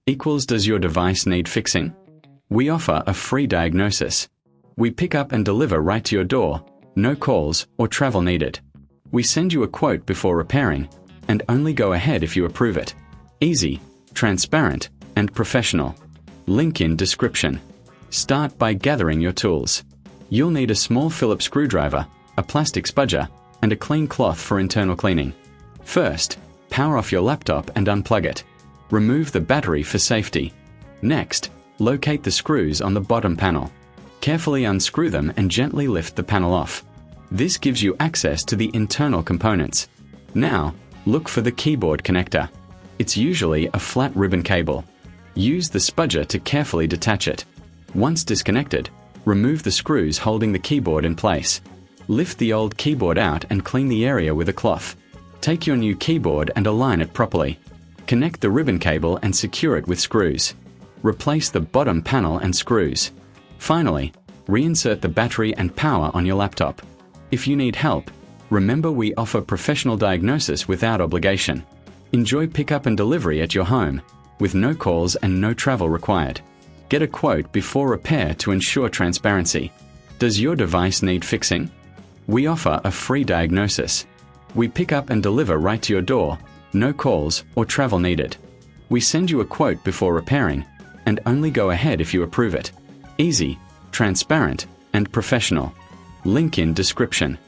equals does your device need fixing? We offer a free diagnosis. We pick up and deliver right to your door, no calls or travel needed. We send you a quote before repairing, and only go ahead if you approve it. Easy, transparent, and professional. Link in description. Start by gathering your tools. You'll need a small Phillips screwdriver, a plastic spudger, and a clean cloth for internal cleaning. First, power off your laptop and unplug it. Remove the battery for safety. Next, locate the screws on the bottom panel. Carefully unscrew them and gently lift the panel off. This gives you access to the internal components. Now, look for the keyboard connector. It's usually a flat ribbon cable. Use the spudger to carefully detach it. Once disconnected, remove the screws holding the keyboard in place. Lift the old keyboard out and clean the area with a cloth. Take your new keyboard and align it properly. Connect the ribbon cable and secure it with screws. Replace the bottom panel and screws. Finally, reinsert the battery and power on your laptop. If you need help, remember we offer professional diagnosis without obligation. Enjoy pickup and delivery at your home, with no calls and no travel required. Get a quote before repair to ensure transparency. Does your device need fixing? We offer a free diagnosis. We pick up and deliver right to your door, no calls or travel needed. We send you a quote before repairing, and only go ahead if you approve it. Easy, transparent, and professional. Link in description.